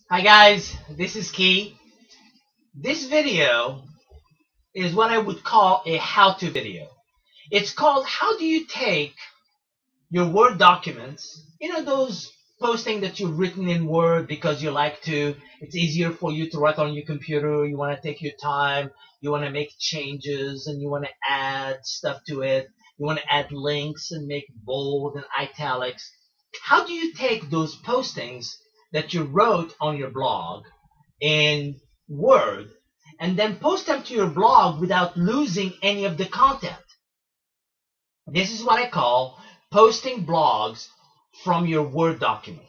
Hi guys, this is Key. This video is what I would call a how-to video. It's called how do you take your Word documents, those posting that you've written in Word because you like to, it's easier for you to write on your computer, you want to take your time, you want to make changes and you want to add stuff to it, you want to add links and make bold and italics. How do you take those postings that you wrote on your blog in Word and then post them to your blog without losing any of the content? This is what I call posting blogs from your Word document.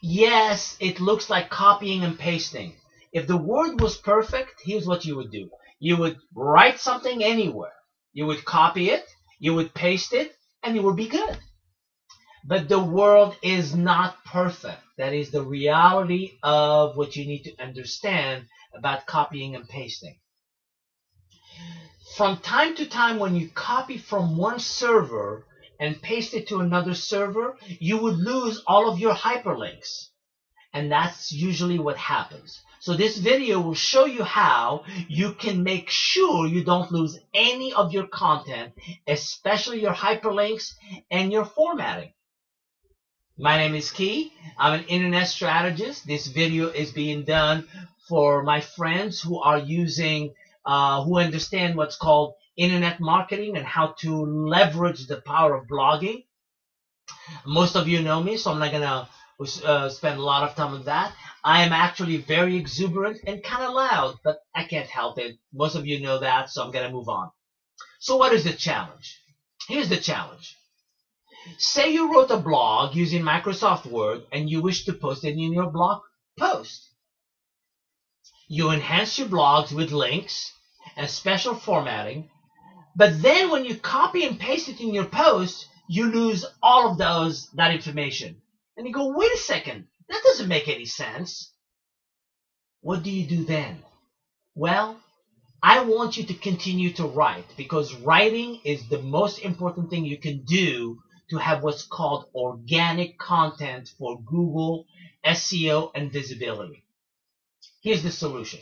Yes, it looks like copying and pasting. If the Word was perfect, here's what you would do. You would write something anywhere. You would copy it, you would paste it, and it would be good. But the world is not perfect. That is the reality of what you need to understand about copying and pasting. From time to time, when you copy from one server and paste it to another server, you would lose all of your hyperlinks. And that's usually what happens. So this video will show you how you can make sure you don't lose any of your content, especially your hyperlinks and your formatting. My name is Key. I'm an internet strategist. This video is being done for my friends who are using, who understand what's called internet marketing and how to leverage the power of blogging. Most of you know me, so I'm not going to spend a lot of time on that. I am actually very exuberant and kind of loud, but I can't help it. Most of you know that, so I'm going to move on. So what is the challenge? Here's the challenge. Say you wrote a blog using Microsoft Word and you wish to post it in your blog post. You enhance your blogs with links and special formatting, but then when you copy and paste it in your post, you lose all of that information. And you go, wait a second, that doesn't make any sense. What do you do then? Well, I want you to continue to write, because writing is the most important thing you can do to have what's called organic content for Google, SEO, and visibility. Here's the solution.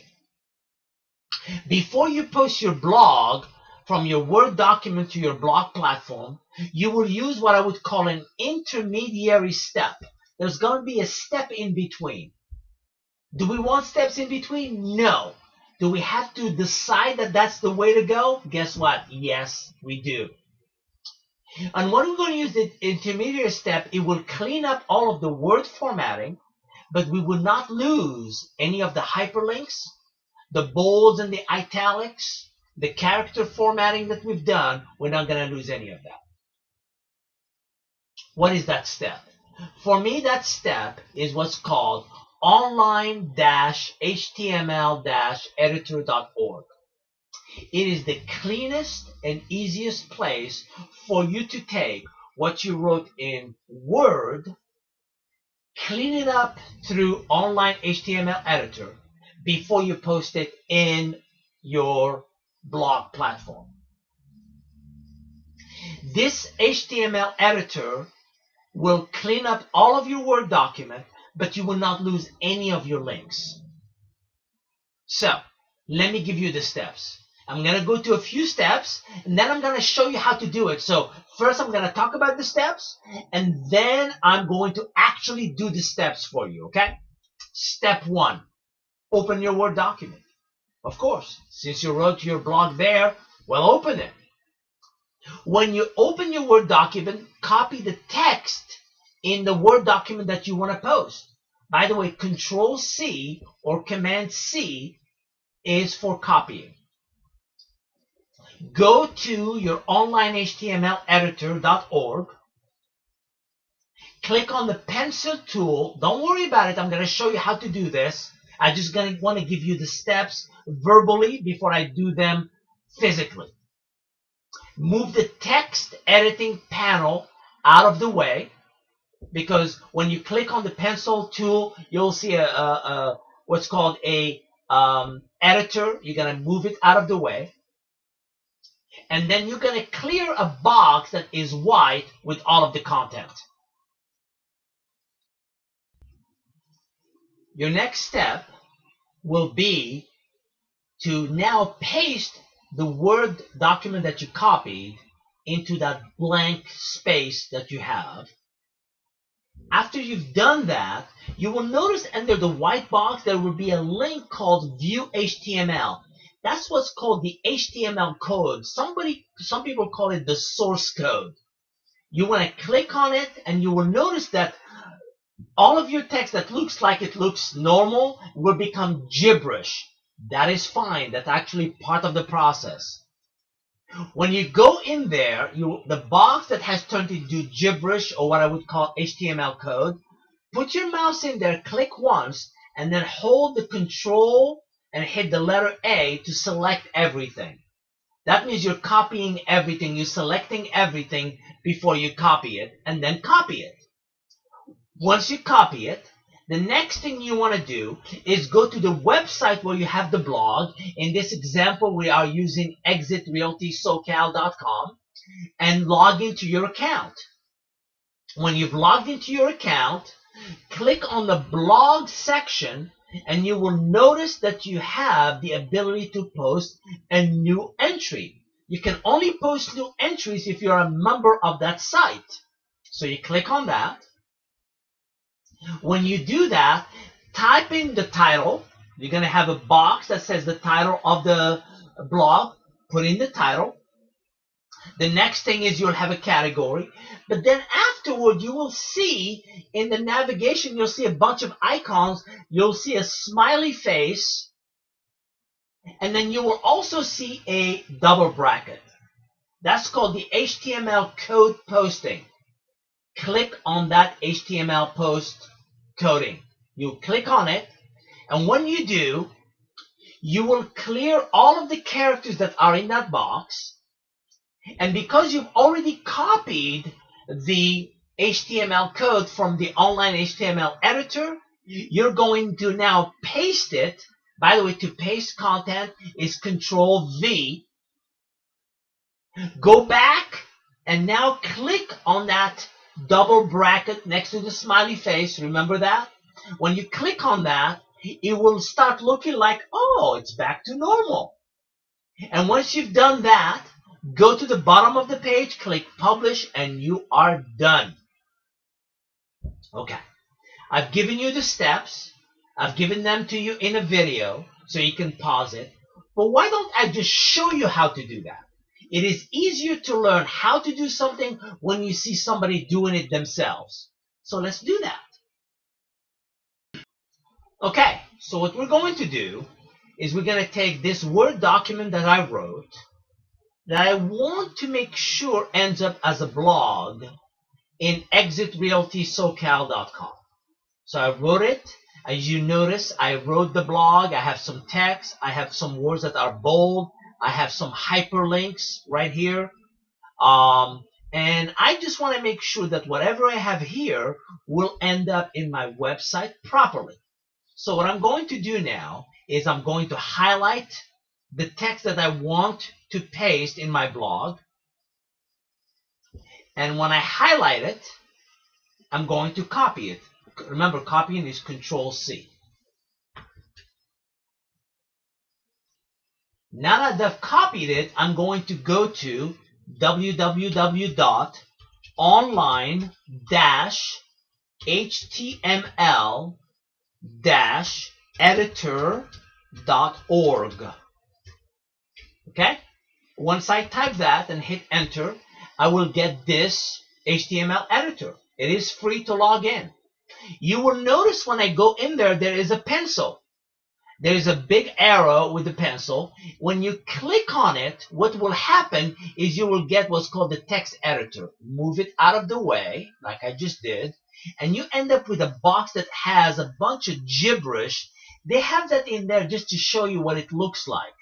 Before you post your blog from your Word document to your blog platform, you will use what I would call an intermediary step. There's going to be a step in between. Do we want steps in between? No. Do we have to decide that that's the way to go? Guess what? Yes, we do. And when we're going to use the intermediate step, it will clean up all of the word formatting, but we will not lose any of the hyperlinks, the bolds and the italics, the character formatting that we've done. We're not going to lose any of that. What is that step? For me, that step is what's called online-html-editor.org. It is the cleanest and easiest place for you to take what you wrote in Word, clean it up through online HTML editor before you post it in your blog platform. This HTML editor will clean up all of your Word document, but you will not lose any of your links. So, let me give you the steps. I'm going to go to a few steps, and then I'm going to show you how to do it. So first I'm going to talk about the steps, and then I'm going to actually do the steps for you, okay? Step 1, open your Word document. Of course, since you wrote your blog there, well, open it. When you open your Word document, copy the text in the Word document that you want to post. By the way, Control-C or Command-C is for copying. Go to your online-html-editor.org. Click on the pencil tool. Don't worry about it. I'm going to show you how to do this. I just want to give you the steps verbally before I do them physically. Move the text editing panel out of the way, because when you click on the pencil tool, you'll see what's called a editor. You're going to move it out of the way. And then you're going to clear a box that is white with all of the content. Your next step will be to now paste the Word document that you copied into that blank space that you have. After you've done that, you will notice under the white box there will be a link called View HTML. That's what's called the HTML code. Some people call it the source code. You want to click on it, and you will notice that all of your text that looks like it looks normal will become gibberish. That is fine. That's actually part of the process. When you go in there, the box that has turned into gibberish, or what I would call HTML code, put your mouse in there, click once, and then hold the control and hit the letter A to select everything. That means you're copying everything. You're selecting everything before you copy it, and then copy it. Once you copy it, the next thing you want to do is go to the website where you have the blog. In this example, we are using exitrealtysocal.com, and log into your account. When you've logged into your account, click on the blog section, and you will notice that you have the ability to post a new entry. You can only post new entries if you're a member of that site. So you click on that. When you do that, type in the title. You're going to have a box that says the title of the blog. Put in the title. The next thing is you'll have a category. But then afterward, you will see in the navigation, you'll see a bunch of icons. You'll see a smiley face. And then you will also see a double bracket. That's called the HTML code posting. Click on that HTML post coding. You click on it, and when you do, you will clear all of the characters that are in that box. And because you've already copied the HTML code from the online HTML editor, you're going to now paste it. By the way, to paste content is Control V. Go back and now click on that double bracket next to the smiley face. Remember that? When you click on that, it will start looking like, oh, it's back to normal. And once you've done that, go to the bottom of the page, click Publish, and you are done. Okay. I've given you the steps. I've given them to you in a video, so you can pause it. But why don't I just show you how to do that? It is easier to learn how to do something when you see somebody doing it themselves. So let's do that. Okay, so what we're going to do is we're going to take this Word document that I wrote, that I want to make sure ends up as a blog in exitrealtysocal.com. So I wrote it. As you notice, I wrote the blog. I have some text. I have some words that are bold. I have some hyperlinks right here. And I just want to make sure that whatever I have here will end up in my website properly. So what I'm going to do now is I'm going to highlight the text that I want to paste in my blog. And when I highlight it, I'm going to copy it. Remember, copying is Control C. Now that I've copied it, I'm going to go to www.online-html-editor.org. Okay? Once I type that and hit enter, I will get this HTML editor. It is free to log in. You will notice when I go in there, there is a pencil. There is a big arrow with the pencil. When you click on it, what will happen is you will get what's called the text editor. Move it out of the way, like I just did, and you end up with a box that has a bunch of gibberish. They have that in there just to show you what it looks like.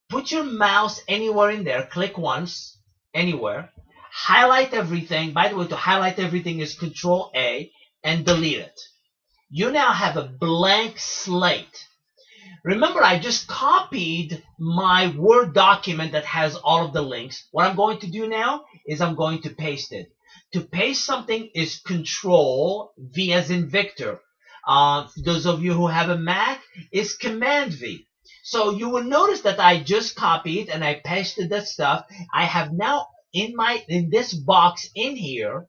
Put your mouse anywhere in there, click once, anywhere, highlight everything. By the way, to highlight everything is Control A, and delete it. You now have a blank slate. Remember, I just copied my Word document that has all of the links. What I'm going to do now is I'm going to paste it. To paste something is Control V as in Victor. Those of you who have a Mac, is Command V. So you will notice that I just copied and I pasted that stuff. I have now in this box in here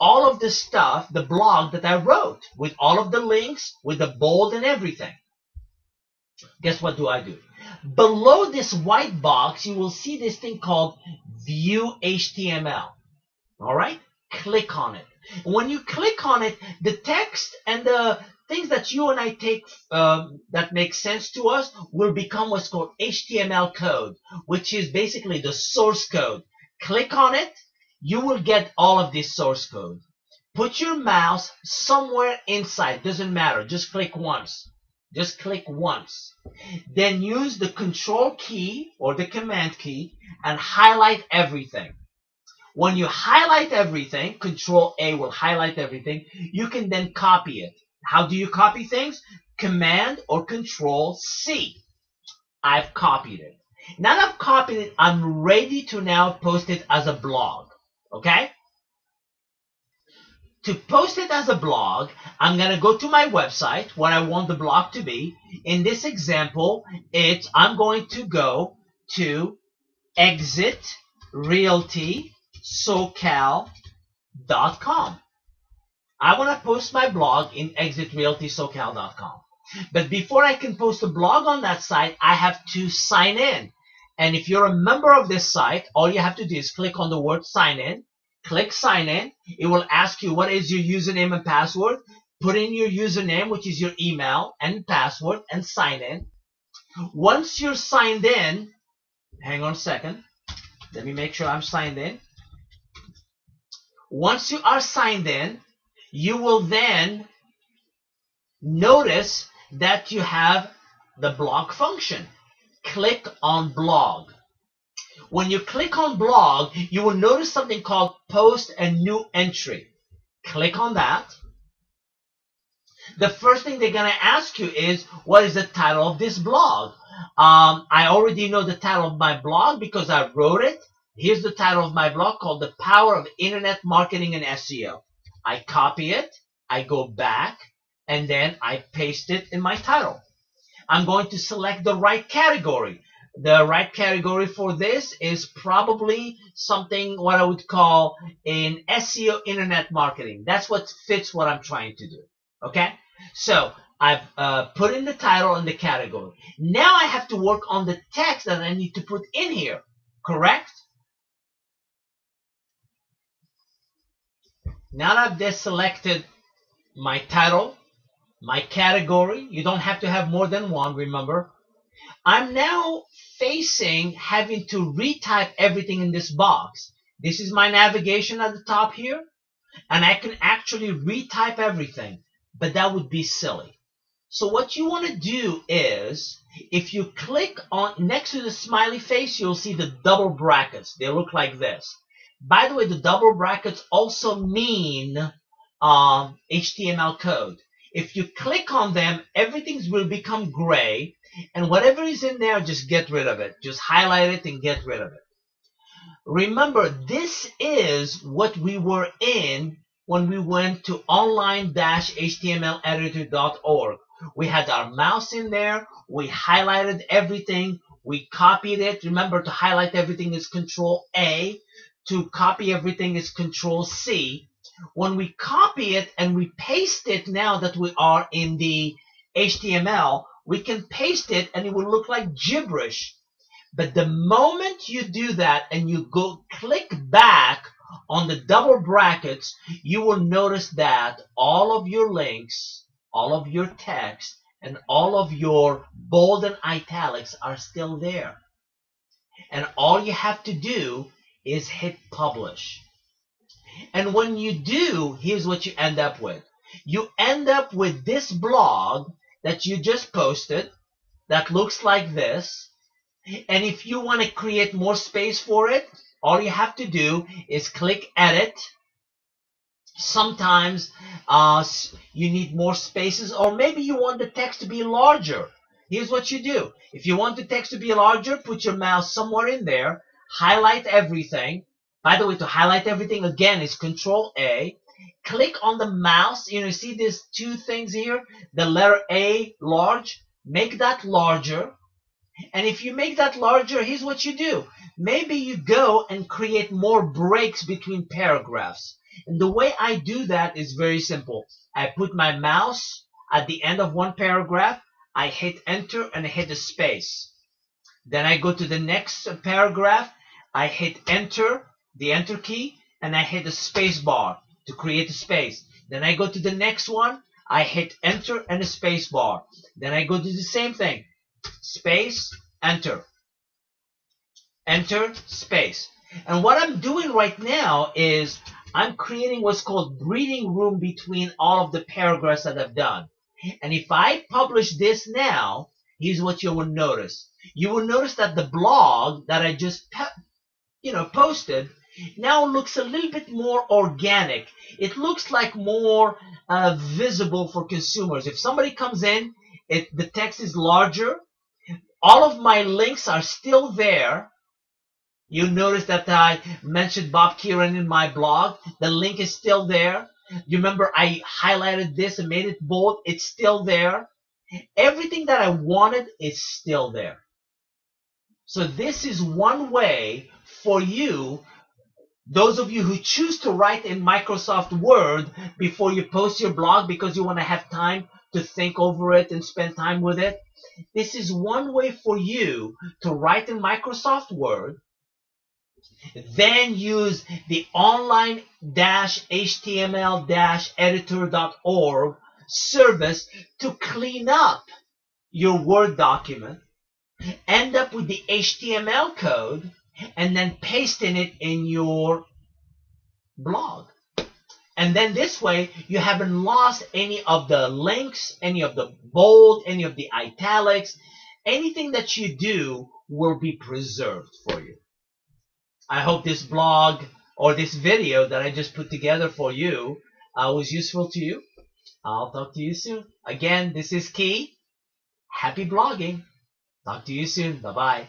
all of the stuff, the blog that I wrote with all of the links, with the bold and everything. Guess what do I do? Below this white box, you will see this thing called View HTML. All right? Click on it. When you click on it, the text and the things that you and I take that make sense to us will become what's called HTML code, which is basically the source code. Click on it, you will get all of this source code. Put your mouse somewhere inside, doesn't matter, just click once. Just click once. Then use the control key or the command key and highlight everything. When you highlight everything, control A will highlight everything, you can then copy it. How do you copy things? Command or control C. I've copied it. Now that I've copied it, I'm ready to now post it as a blog. Okay? To post it as a blog, I'm going to go to my website, what I want the blog to be. In this example, I'm going to go to exitrealtysocal.com. I want to post my blog in exitrealtysocal.com. But before I can post a blog on that site, I have to sign in. And if you're a member of this site, all you have to do is click on the word sign in. Click sign in. It will ask you what is your username and password. Put in your username, which is your email and password, and sign in. Once you're signed in, hang on a second. Let me make sure I'm signed in. Once you are signed in, you will then notice that you have the blog function. Click on blog. When you click on blog, you will notice something called post a new entry. Click on that. The first thing they're going to ask you is, what is the title of this blog? I already know the title of my blog because I wrote it. Here's the title of my blog called The Power of Internet Marketing and SEO. I copy it, I go back, and then I paste it in my title. I'm going to select the right category. The right category for this is probably something what I would call in SEO internet marketing. That's what fits what I'm trying to do. Okay? So I've put in the title and the category. Now I have to work on the text that I need to put in here. Correct? Now that I've just selected my title, my category, you don't have to have more than one, remember. I'm now facing having to retype everything in this box. This is my navigation at the top here, and I can actually retype everything, but that would be silly. So what you want to do is, if you click on next to the smiley face, you'll see the double brackets. They look like this. By the way, the double brackets also mean HTML code. If you click on them, everything will become gray, and whatever is in there, just get rid of it. Just highlight it and get rid of it. Remember, this is what we were in when we went to online-htmleditor.org. We had our mouse in there, we highlighted everything, we copied it. Remember, to highlight everything is Control A. To copy everything is Control C. When we copy it and we paste it, now that we are in the HTML, we can paste it and it will look like gibberish. But the moment you do that and you go click back on the double brackets, you will notice that all of your links, all of your text, and all of your bold and italics are still there. And all you have to do is hit publish. And when you do, here's what you end up with. You end up with this blog that you just posted that looks like this. And if you want to create more space for it, all you have to do is click edit. Sometimes you need more spaces, or maybe you want the text to be larger. Here's what you do. If you want the text to be larger, put your mouse somewhere in there, highlight everything. By the way, to highlight everything again is Control A. click on the mouse. You see these two things here? The letter A, large. Make that larger. And if you make that larger, here's what you do. Maybe you go and create more breaks between paragraphs. And the way I do that is very simple. I put my mouse at the end of one paragraph. I hit enter and I hit a space. Then I go to the next paragraph. I hit enter, the enter key, and I hit the space bar to create a space. Then I go to the next one. I hit enter and a space bar. Then I go to the same thing. Space, enter. Enter, space. And what I'm doing right now is I'm creating what's called breathing room between all of the paragraphs that I've done. And if I publish this now, here's what you will notice. You will notice that the blog that I just posted now looks a little bit more organic. It looks like more visible for consumers. If somebody comes in, the text is larger. All of my links are still there. You notice that I mentioned Bob Kieran in my blog. The link is still there. You remember I highlighted this and made it bold. It's still there. Everything that I wanted is still there. So this is one way for you, those of you who choose to write in Microsoft Word before you post your blog because you want to have time to think over it and spend time with it. This is one way for you to write in Microsoft Word, then use the online-html-editor.org service to clean up your Word document, end up with the HTML code, and then pasting it in your blog. And then this way, you haven't lost any of the links, any of the bold, any of the italics. Anything that you do will be preserved for you. I hope this blog or this video that I just put together for you was useful to you. I'll talk to you soon. Again, this is Key. Happy blogging. Talk to you soon. Bye-bye.